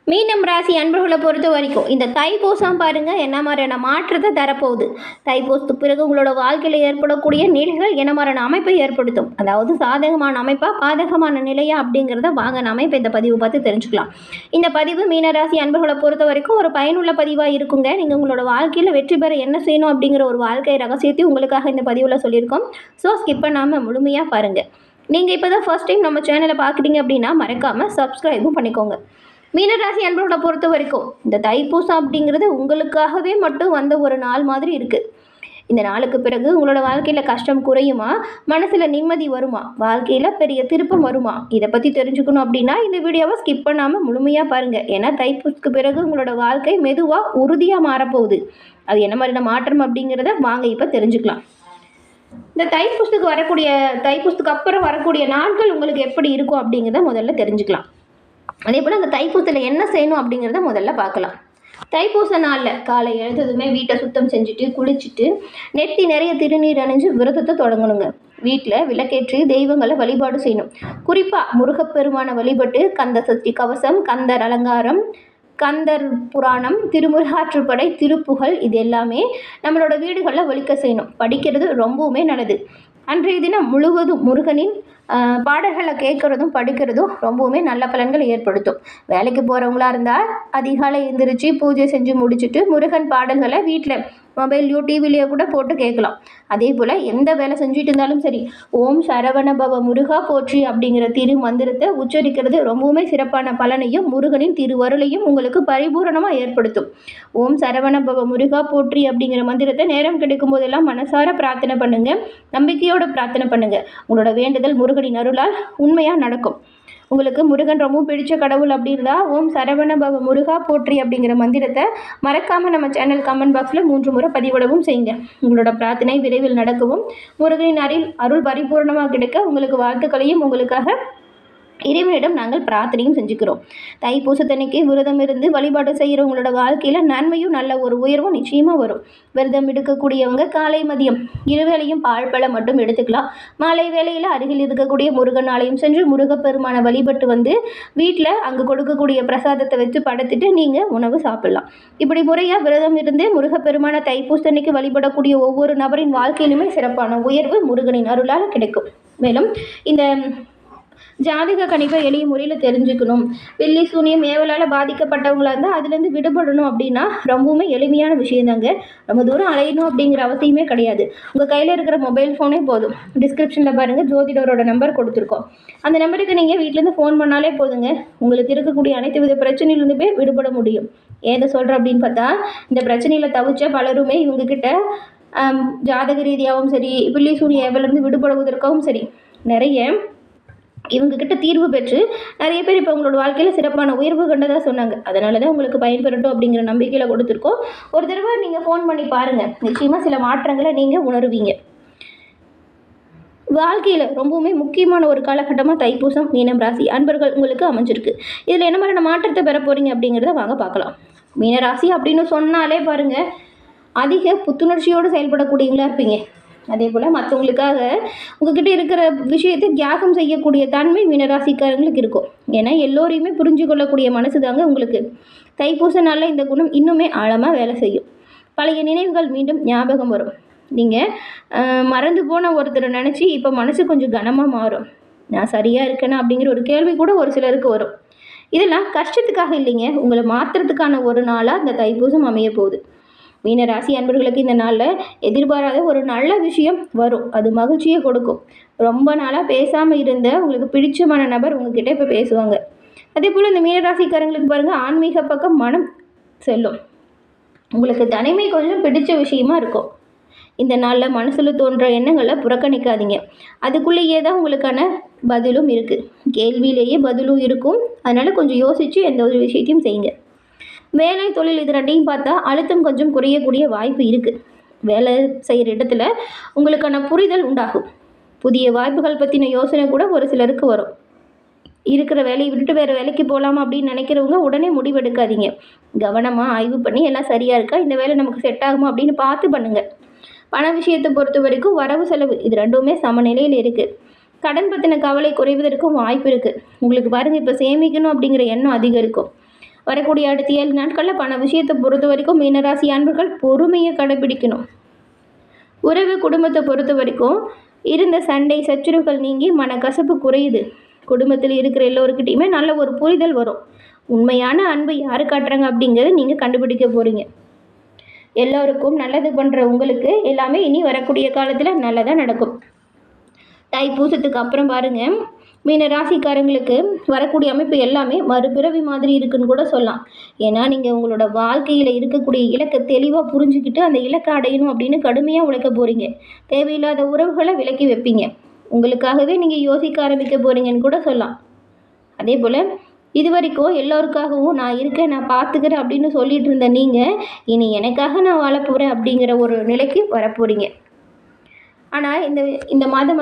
மீனம் ராசி அன்பர்களை பொறுத்த வரைக்கும் இந்த தைப்பூசம் பாருங்கள் என்ன மாதிரியான மாற்றத்தை தரப்போகுது. தைப்பூசத்துக்கு பிறகு உங்களோட வாழ்க்கையில் ஏற்படக்கூடிய நிலைகள் என்ன மாதிரியான அமைப்பை ஏற்படுத்தும், அதாவது சாதகமான அமைப்பா பாதகமான நிலையா அப்படிங்கிறத வாங்க நாம இப்போ இந்த பதிவு பார்த்து தெரிஞ்சுக்கலாம். இந்த பதிவு மீனராசி அன்பர்களை பொறுத்த வரைக்கும் ஒரு பயனுள்ள பதிவாக இருக்குங்க. நீங்கள் உங்களோட வாழ்க்கையில் வெற்றி பெற என்ன செய்யணும் அப்படிங்கிற ஒரு வாழ்க்கை ரகசியத்தையும் உங்களுக்காக இந்த பதிவில் சொல்லியிருக்கோம். ஸோ ஸ்கிப் பண்ணாமல் முழுமையாக பாருங்கள். நீங்கள் இப்போ தான் ஃபர்ஸ்ட் டைம் நம்ம சேனலை பார்க்குறீங்க அப்படின்னா மறக்காமல் சப்ஸ்கிரைபும் பண்ணிக்கோங்க. மீனராசி அன்பர்களை பொறுத்த வரைக்கும் இந்த தைப்பூசம் அப்படிங்கிறது உங்களுக்காகவே மட்டும் வந்த ஒரு நாள் மாதிரி இருக்குது. இந்த நாளுக்கு பிறகு உங்களோட வாழ்க்கையில் கஷ்டம் குறையுமா, மனசில் நிம்மதி வருமா, வாழ்க்கையில் பெரிய திருப்பம் வருமா, இதை பற்றி தெரிஞ்சுக்கணும் அப்படின்னா இந்த வீடியோவை ஸ்கிப் பண்ணாமல் முழுமையாக பாருங்கள். ஏன்னா தைப்பூசத்துக்கு பிறகு உங்களோட வாழ்க்கை மெதுவாக உறுதியாக மாறப்போகுது. அது என்ன மாதிரியான மாற்றம் அப்படிங்கிறத வாங்க இப்போ தெரிஞ்சுக்கலாம். இந்த தைப்பூசத்துக்கு அப்புறம் வரக்கூடிய நாட்கள் உங்களுக்கு எப்படி இருக்கும் அப்படிங்கிறத முதல்ல தெரிஞ்சுக்கலாம். அதே போல் அந்த தைப்பூசத்தில் என்ன செய்யணும் அப்படிங்கிறத முதல்ல பார்க்கலாம். தைப்பூச நாளில் காலை எழுந்ததுமே வீட்டை சுத்தம் செஞ்சுட்டு குளிச்சுட்டு நெத்தி நிறைய திருநீர் அணிஞ்சு விரதத்தை தொடங்கணுங்க. வீட்டில் விளக்கேற்றி தெய்வங்களை வழிபாடு செய்யணும். குறிப்பாக முருகப்பெருமான வழிபட்டு கந்த சஷ்டி கவசம், கந்தர் அலங்காரம், கந்தர் புராணம், திருமுருகாற்றுப்படை, திருப்புகழ் இது எல்லாமே நம்மளோட வீடுகளில் ஒலிக்க செய்யணும். படிக்கிறது ரொம்பவுமே நல்லது. அன்றைய தினம் முழுவதும் முருகனின் பாடல்களை கேட்குறதும் படிக்கிறதும் ரொம்பவுமே நல்ல பலன்கள் ஏற்படுத்தும். வேலைக்கு போகிறவங்களா இருந்தால் அதிகாலை எழுந்திரிச்சு பூஜை செஞ்சு முடிச்சுட்டு முருகன் பாடல்களை வீட்டில் மொபைல்லையோ டிவிலையோ கூட போட்டு கேட்கலாம். அதே போல் எந்த வேலை செஞ்சுட்டு இருந்தாலும் சரி, ஓம் சரவண பவ முருகா போற்றி அப்படிங்கிற திரு மந்திரத்தை உச்சரிக்கிறது ரொம்பவுமே சிறப்பான பலனையும் முருகனின் திருவருளையும் உங்களுக்கு பரிபூரணமாக ஏற்படுத்தும். ஓம் சரவண பவ முருகா போற்றி அப்படிங்கிற மந்திரத்தை நேரம் கிடைக்கும் போதெல்லாம் மனசார பிரார்த்தனை பண்ணுங்கள், நம்பிக்கையோட பிரார்த்தனை பண்ணுங்கள். உங்களோட வேண்டுதல் முருகனின் அருளால் உண்மையாக நடக்கும். உங்களுக்கு முருகன் ரொம்பவும் பிடிச்ச கடவுள் அப்படின்னா ஓம் சரவண பவ முருகா போற்றி அப்படிங்கிற மந்திரத்தை மறக்காமல் நம்ம சேனல் கமெண்ட் பாக்ஸில் 3 முறை பதிவிடவும் செய்யுங்க. உங்களோட பிரார்த்தனை விரைவில் நடக்கவும் முருகனின் அருள் பரிபூர்ணமாக கிடைக்க உங்களுக்கு வாழ்த்துக்களையும் உங்களுக்காக இறைவனிடம் நாங்கள் பிரார்த்தனையும் செஞ்சுக்கிறோம். தைப்பூசத்தன்னைக்கு விரதம் இருந்து வழிபாடு செய்கிறவங்களோட வாழ்க்கையில் நன்மையும் நல்ல ஒரு உயர்வும் நிச்சயமாக வரும். விரதம் எடுக்கக்கூடியவங்க காலை மதியம் இருவேளையும் பாழ்பழம் மட்டும் எடுத்துக்கலாம். மாலை வேளையில் அருகில் இருக்கக்கூடிய முருகன் ஆலயம் சென்று முருகப்பெருமான வழிபட்டு வந்து வீட்டில் அங்கே கொடுக்கக்கூடிய பிரசாதத்தை வச்சு படைத்துட்டு நீங்கள் உணவு சாப்பிடலாம். இப்படி முறையாக விரதம் இருந்து முருகப்பெருமான தைப்பூசத்தன்னைக்கு வழிபடக்கூடிய ஒவ்வொரு நபரின் வாழ்க்கையிலுமே சிறப்பான உயர்வு முருகனின் அருளால் கிடைக்கும். மேலும் இந்த ஜாதக கணிப்பை எளிய முறையில் தெரிஞ்சுக்கணும், வெள்ளி சூனியம் ஏவலால் பாதிக்கப்பட்டவங்களாக இருந்தால் அதுலேருந்து விடுபடணும் அப்படின்னா ரொம்பவுமே எளிமையான விஷயந்தாங்க. ரொம்ப தூரம் அலையணும் அப்படிங்கிற அவசியமே கிடையாது. உங்கள் கையில் இருக்கிற மொபைல் ஃபோனே போதும். டிஸ்கிரிப்ஷனில் பாருங்கள், ஜோதிடரோட நம்பர் கொடுத்துருக்கோம். அந்த நம்பருக்கு நீங்கள் வீட்டிலேருந்து ஃபோன் பண்ணாலே போதுங்க. உங்களுக்கு இருக்கக்கூடிய அனைத்து வித பிரச்சனையிலேருந்துமே விடுபட முடியும். ஏதை சொல்கிறேன் அப்படின்னு பார்த்தா, இந்த பிரச்சனையில் தவிச்ச பலருமே இவங்கக்கிட்ட ஜாதக ரீதியாகவும் சரி, வெள்ளி சூனிய ஏவலேருந்து விடுபடுவதற்காகவும் சரி நிறைய இவங்கக்கிட்ட தீர்வு பெற்று நிறைய பேர் இப்போ உங்களோட வாழ்க்கையில் சிறப்பான உயர்வு கண்டதாக சொன்னாங்க. அதனால தான் உங்களுக்கு பயன்பெறட்டும் அப்படிங்கிற நம்பிக்கையில் கொடுத்துருக்கோம். ஒரு தடவை நீங்கள் ஃபோன் பண்ணி பாருங்கள், நிச்சயமாக சில மாற்றங்களை நீங்கள் உணருவீங்க. வாழ்க்கையில் ரொம்பவுமே முக்கியமான ஒரு காலகட்டமாக தைப்பூசம் மீனம் ராசி அன்பர்கள் உங்களுக்கு அமைஞ்சிருக்கு. இதில் என்ன மாதிரியான மாற்றத்தை பெற போகிறீங்க அப்படிங்கிறத வாங்க பார்க்கலாம். மீனராசி அப்படின்னு சொன்னாலே பாருங்கள், அதிக புத்துணர்ச்சியோடு செயல்படக்கூடியவங்களா இருப்பீங்க. அதே போல் மற்றவங்களுக்காக உங்ககிட்ட இருக்கிற விஷயத்தை தியாகம் செய்யக்கூடிய தன்மை மீனராசிக்காரங்களுக்கு இருக்கும். ஏன்னா எல்லோரையுமே புரிஞ்சு கொள்ளக்கூடிய மனசு தாங்க உங்களுக்கு. தைப்பூச நாளில் இந்த குணம் இன்னுமே ஆழமாக வேலை செய்யும். பழைய நினைவுகள் மீண்டும் ஞாபகம் வரும். நீங்கள் மறந்து போன ஒருத்தரை நினச்சி இப்போ மனசு கொஞ்சம் கனமாக மாறும். நான் சரியாக இருக்கேனா அப்படிங்கிற ஒரு கேள்வி கூட ஒரு சிலருக்கு வரும். இதெல்லாம் கஷ்டத்துக்காக இல்லைங்க, உங்களை மாற்றுறதுக்கான ஒரு நாளாக இந்த தைப்பூசம் அமைய போகுது. மீனராசி அன்பர்களுக்கு இந்த நாளில் எதிர்பாராத ஒரு நல்ல விஷயம் வரும். அது மகிழ்ச்சியை கொடுக்கும். ரொம்ப நாளாக பேசாமல் இருந்த உங்களுக்கு பிடிச்சமான நபர் உங்ககிட்ட இப்போ பேசுவாங்க. அதே போல் இந்த மீனராசிக்காரங்களுக்கு பாருங்கள், ஆன்மீக பக்கம் மனம் செல்லும். உங்களுக்கு தனிமை கொஞ்சம் பிடிச்ச விஷயமா இருக்கும். இந்த நாளில் மனசில் தோன்ற எண்ணங்களை புறக்கணிக்காதீங்க. அதுக்குள்ளேயே தான் உங்களுக்கான பதிலும் இருக்குது. கேள்வியிலேயே பதிலும் இருக்கும். அதனால் கொஞ்சம் யோசித்து எந்த ஒரு விஷயத்தையும் செய்யுங்க. வேலை தொழில் இது ரெண்டையும் பார்த்தா அழுத்தம் கொஞ்சம் குறையக்கூடிய வாய்ப்பு இருக்குது. வேலை செய்கிற இடத்துல உங்களுக்கான புரிதல் உண்டாகும். புதிய வாய்ப்புகள் பற்றின யோசனை கூட ஒரு சிலருக்கு வரும். இருக்கிற வேலையை விட்டுட்டு வேறு வேலைக்கு போகலாமா அப்படின்னு நினைக்கிறவங்க உடனே முடிவெடுக்காதீங்க. கவனமாக ஆய்வு பண்ணி எல்லாம் சரியாக இருக்கா, இந்த வேலை நமக்கு செட் ஆகுமா அப்படின்னு பார்த்து பண்ணுங்கள். பண விஷயத்தை பொறுத்த வரைக்கும் வரவு செலவு இது ரெண்டுமே சமநிலையில் இருக்குது. கடன் பற்றின கவலை குறைவதற்கும் வாய்ப்பு இருக்குது. உங்களுக்கு பாருங்கள், இப்போ சேமிக்கணும் அப்படிங்கிற எண்ணம் அதிகம் இருக்கும். வரக்கூடிய அடுத்த 7 நாட்களில் பண விஷயத்தை பொறுத்த வரைக்கும் மீனராசி அன்பர்கள் பொறுமையை கடைபிடிக்கணும். உறவு குடும்பத்தை பொறுத்த வரைக்கும் இருந்த சண்டை சச்சரவுகள் நீங்கி மனக்கசப்பு குறையுது. குடும்பத்தில் இருக்கிற எல்லோருக்கிட்டையுமே நல்ல ஒரு புரிதல் வரும். உண்மையான அன்பு யாரு காட்டுறாங்க அப்படிங்கிறத நீங்கள் கண்டுபிடிக்க போகிறீங்க. எல்லோருக்கும் நல்லது பண்ணுற உங்களுக்கு எல்லாமே இனி வரக்கூடிய காலத்தில் நல்லதாக நடக்கும். தைப்பூசத்துக்கு அப்புறம் பாருங்கள், மீன ராசிக்காரங்களுக்கு வரக்கூடிய அமைப்பு எல்லாமே மறுபிறவி மாதிரி இருக்குன்னு கூட சொல்லலாம். ஏன்னா நீங்கள் உங்களோட வாழ்க்கையில் இருக்கக்கூடிய இலக்கை தெளிவாக புரிஞ்சுக்கிட்டு அந்த இலக்கை அடையணும் அப்படின்னு கடுமையாக உழைக்க போகிறீங்க. தேவையில்லாத உறவுகளை விலக்கி வைப்பீங்க. உங்களுக்காகவே நீங்கள் யோசிக்க ஆரம்பிக்க போகிறீங்கன்னு கூட சொல்லலாம். அதே போல் இது வரைக்கும் எல்லோருக்காகவும் நான் இருக்கேன், நான் பார்த்துக்கிறேன் அப்படின்னு சொல்லிட்டு இருந்த நீங்கள் இனி எனக்காக நான் வாழ போகிறேன் அப்படிங்கிற ஒரு நிலைக்கு வரப்போகிறீங்க. ஆனால் இந்த மாதம்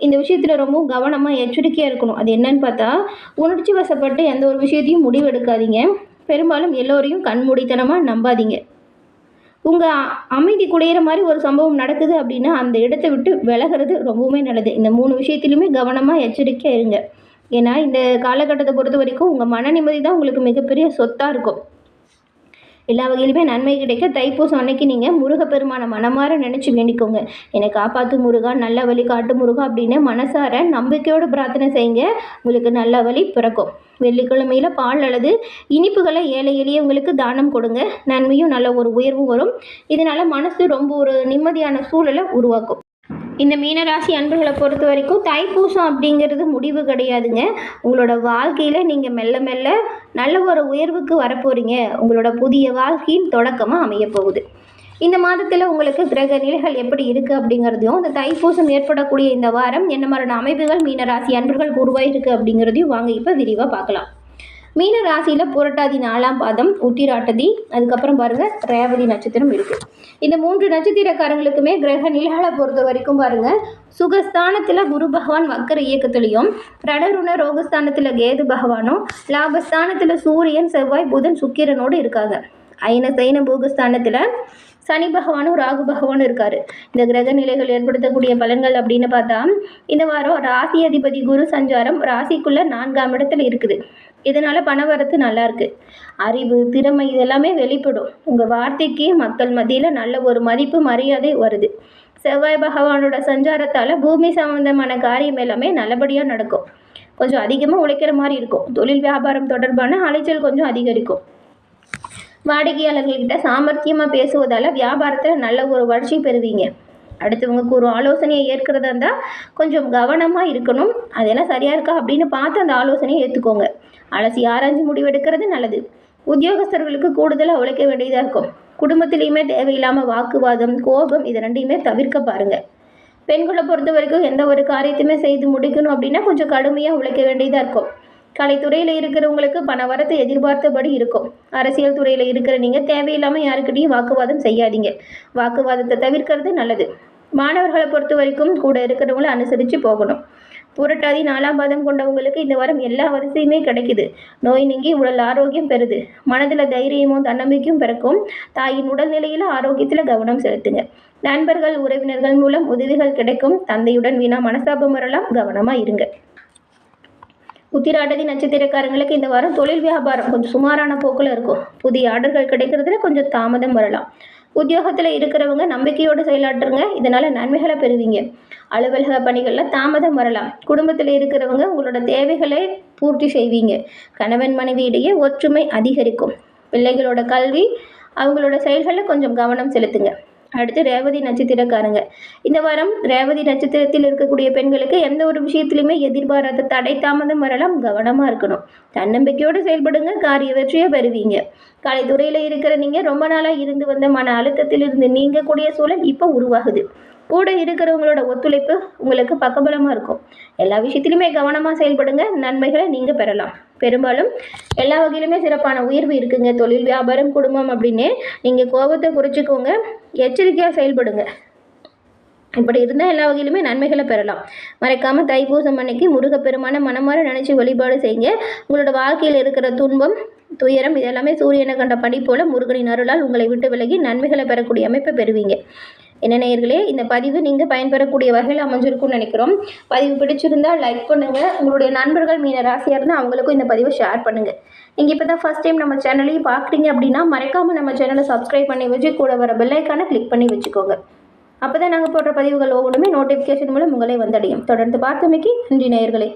இந்த விஷயத்தில் ரொம்ப கவனமாக எச்சரிக்கையாக இருக்கணும். அது என்னன்னு பார்த்தா, உணர்ச்சி வசப்பட்டு எந்த ஒரு விஷயத்தையும் முடிவெடுக்காதீங்க. பெரும்பாலும் எல்லோரையும் கண்மூடித்தனமாக நம்பாதீங்க. உங்கள் அமைதி குலையிற மாதிரி ஒரு சம்பவம் நடக்குது அப்படின்னா அந்த இடத்த விட்டு விலகிறது ரொம்பவுமே நல்லது. இந்த 3 விஷயத்துலையுமே கவனமாக எச்சரிக்கையாக இருங்க. ஏன்னா இந்த காலகட்டத்தை பொறுத்த வரைக்கும் உங்கள் மன நிம்மதி தான் உங்களுக்கு மிகப்பெரிய சொத்தாக இருக்கும். எல்லா வகையிலுமே நன்மை கிடைக்க தைப்பூசம் அன்னைக்கு நீங்கள் முருகப்பெருமானை மனமாற நினச்சி வேண்டிக்கோங்க. என்னை காப்பாற்று முருகா, நல்ல வழி காட்டு முருகா அப்படின்னு மனசார நம்பிக்கையோடு பிரார்த்தனை செய்யுங்க. உங்களுக்கு நல்ல வழி பிறக்கும். வெள்ளிக்கிழமையில் பால் அல்லது இனிப்புகளை ஏழை எளியவங்களுக்கு தானம் கொடுங்க. நன்மையும் நல்ல ஒரு உயர்வும் வரும். இதனால் மனசு ரொம்ப ஒரு நிம்மதியான சூழலை உருவாக்கும். இந்த மீனராசி அன்பர்களை பொறுத்த வரைக்கும் தைப்பூசம் அப்படிங்கிறது முடிவு கிடையாதுங்க. உங்களோட வாழ்க்கையில் நீங்கள் மெல்ல மெல்ல நல்ல ஒரு உயர்வுக்கு வரப்போகிறீங்க. உங்களோட புதிய வாழ்க்கையின் தொடக்கமாக அமையப்போகுது. இந்த மாதத்தில் உங்களுக்கு கிரக நிலைகள் எப்படி இருக்குது அப்படிங்கிறதையும், இந்த தைப்பூசம் ஏற்படக்கூடிய இந்த வாரம் என்ன மாதிரியான அமைப்புகள் மீனராசி அன்பர்களுக்கு உருவாயிருக்கு அப்படிங்கிறதையும் வாங்க இப்போ விரிவாக பார்க்கலாம். மீன ராசியில் புரட்டாதி 4ஆம் பாதம், உத்திராட்டதி, அதுக்கப்புறம் பாருங்கள் ரேவதி நட்சத்திரம் இருக்குது. இந்த 3 நட்சத்திரக்காரங்களுக்குமே கிரக நிலைகளை பொறுத்த வரைக்கும் பாருங்கள், சுகஸ்தானத்தில் குரு பகவான் வக்கர இயக்கத்துலேயும், ரணருண ரோகஸ்தானத்தில் கேது பகவானும், லாபஸ்தானத்தில் சூரியன் செவ்வாய் புதன் சுக்கிரனோடு இருக்காங்க. ஐன சைன போகஸ்தானத்தில் சனி பகவானும் ராகு பகவானும் இருக்கார். இந்த கிரக நிலைகள் ஏற்படுத்தக்கூடிய பலன்கள் அப்படின்னு பார்த்தா, இந்த வாரம் ராசி அதிபதி குரு சஞ்சாரம் ராசிக்குள்ளே 4ஆம் இடத்துல இருக்குது. இதனால் பணவரத்து நல்லாயிருக்கு. அறிவு திறமை இதெல்லாமே வெளிப்படும். உங்கள் வார்த்தைக்கு மக்கள் மத்தியில் நல்ல ஒரு மதிப்பு மரியாதை வருது. செவ்வாய் பகவானோட சஞ்சாரத்தால் பூமி சம்பந்தமான காரியம் எல்லாமே நல்லபடியாக நடக்கும். கொஞ்சம் அதிகமாக உழைக்கிற மாதிரி இருக்கும். தொழில் வியாபாரம் தொடர்பான அலைச்சல் கொஞ்சம் அதிகரிக்கும். வாடிக்கையாளர்கள்கிட்ட சாமர்த்தியமாக பேசுவதால் வியாபாரத்தில் நல்ல ஒரு வளர்ச்சி பெறுவீங்க. அடுத்தவங்களுக்கு ஒரு ஆலோசனையை ஏற்கிறதா இருந்தால் கொஞ்சம் கவனமாக இருக்கணும். அதெல்லாம் சரியாக இருக்கா அப்படின்னு பார்த்து அந்த ஆலோசனையை ஏற்றுக்கோங்க. அலசி ஆராய்ச்சி முடிவெடுக்கிறது நல்லது. உத்தியோகஸ்தர்களுக்கு கூடுதலாக உழைக்க வேண்டியதாக இருக்கும். குடும்பத்திலையுமே தேவையில்லாமல் வாக்குவாதம், கோபம் இது ரெண்டையுமே தவிர்க்க பாருங்கள். பெண்களை பொறுத்த வரைக்கும் எந்த ஒரு காரியத்தையுமே செய்து முடிக்கணும் அப்படின்னா கொஞ்சம் கடுமையாக உழைக்க வேண்டியதாக இருக்கும். கலைத்துறையில் இருக்கிறவங்களுக்கு பண வரத்து எதிர்பார்த்தபடி இருக்கும். அரசியல் துறையில் இருக்கிற நீங்கள் தேவையில்லாமல் யாருக்கிட்டையும் வாக்குவாதம் செய்யாதீங்க. வாக்குவாதத்தை தவிர்க்கிறது நல்லது. மாணவர்களை பொறுத்த வரைக்கும் கூட இருக்கிறவங்கள அனுசரித்து போகணும். புரட்டாதி 4ஆம் பாதம் கொண்டவங்களுக்கு இந்த வாரம் எல்லா வரிசையுமே கிடைக்குது. நோய் நீங்கி உடல் ஆரோக்கியம் பெறுது. மனதில் தைரியமும் தன்னம்பிக்கையும் பிறக்கும். தாயின் உடல்நிலையில் ஆரோக்கியத்தில் கவனம் செலுத்துங்க. நண்பர்கள் உறவினர்கள் மூலம் உதவிகள் கிடைக்கும். தந்தையுடன் வீணா மனஸ்தாபம் வரலாம், கவனமாக இருங்க. உத்திராட்டதி நட்சத்திரக்காரங்களுக்கு இந்த வாரம் தொழில் வியாபாரம் கொஞ்சம் சுமாரான போக்கில் இருக்கும். புதிய ஆர்டர்கள் கிடைக்கிறதுல கொஞ்சம் தாமதம் வரலாம். உத்தியோகத்தில் இருக்கிறவங்க நம்பிக்கையோடு செயலாற்றுங்க. இதனால் நன்மைகளை பெறுவீங்க. அலுவலக பணிகளில் தாமதம் வரலாம். குடும்பத்தில் இருக்கிறவங்க உங்களோட தேவைகளை பூர்த்தி செய்வீங்க. கணவன் மனைவி இடையே ஒற்றுமை அதிகரிக்கும். பிள்ளைகளோட கல்வி அவங்களோட செயல்களில் கொஞ்சம் கவனம் செலுத்துங்க. அடுத்து ரேவதி நட்சத்திரக்காரங்க. இந்த வாரம் ரேவதி நட்சத்திரத்தில் இருக்கக்கூடிய பெண்களுக்கு எந்த ஒரு விஷயத்திலுமே எதிர்பாராத தடை தாமதம் வரலாம், கவனமாக இருக்கணும். தன்னம்பிக்கையோடு செயல்படுங்க, காரிய வெற்றியை பெறுவீங்க. கலைத்துறையில் இருக்கிற நீங்கள் ரொம்ப நாளாக இருந்து வந்த மன அழுத்தத்திலிருந்து நீங்கக்கூடிய சூழல் இப்போ உருவாகுது. கூட இருக்கிறவங்களோட ஒத்துழைப்பு உங்களுக்கு பக்கபலமாக இருக்கும். எல்லா விஷயத்திலுமே கவனமாக செயல்படுங்க, நன்மைகளை நீங்கள் பெறலாம். பெரும்பாலும் எல்லா வகையிலுமே சிறப்பான உயர்வு இருக்குங்க. தொழில் வியாபாரம் குடும்பம் அப்படின்னு நீங்கள் கோபத்தை குறைச்சிக்கோங்க, எச்சரிக்கையாக செயல்படுங்க. இப்படி இருந்தால் எல்லா வகையிலுமே நன்மைகளை பெறலாம். மறக்காமல் தைப்பூசம் அன்னைக்கு முருகப்பெருமான மனமாற நினச்சி வழிபாடு செய்யுங்க. உங்களோட வாழ்க்கையில் இருக்கிற துன்பம் துயரம் இதெல்லாமே சூரியனை கண்ட பனி போல முருகனின் அருளால் உங்களை விட்டு விலகி நன்மைகளை பெறக்கூடிய அமைப்பை பெறுவீங்க. என்ன நேயர்களே, இந்த பதிவு நீங்கள் பயன்பெறக்கூடிய வகையில் அமைஞ்சிருக்கும்னு நினைக்கிறோம். பதிவு பிடிச்சிருந்தால் லைக் பண்ணுங்கள். உங்களுடைய நண்பர்கள் மீன ராசியாக இருந்தால் அவங்களுக்கும் இந்த பதிவை ஷேர் பண்ணுங்கள். நீங்கள் இப்போ தான் ஃபஸ்ட் டைம் நம்ம சேனலையும் பார்க்குறீங்க அப்படின்னா மறக்காமல் நம்ம சேனலை சப்ஸ்கிரைப் பண்ணி வச்சு கூட வர பெல்லைக்கான கிளிக் பண்ணி வச்சுக்கோங்க. அப்போ தான் நாங்கள் போடுற பதிவுகள் ஒவ்வொன்றுமே நோட்டிஃபிகேஷன் மூலம் உங்களை வந்தடையும். தொடர்ந்து பார்த்தமைக்கு நன்றி நேயர்களே.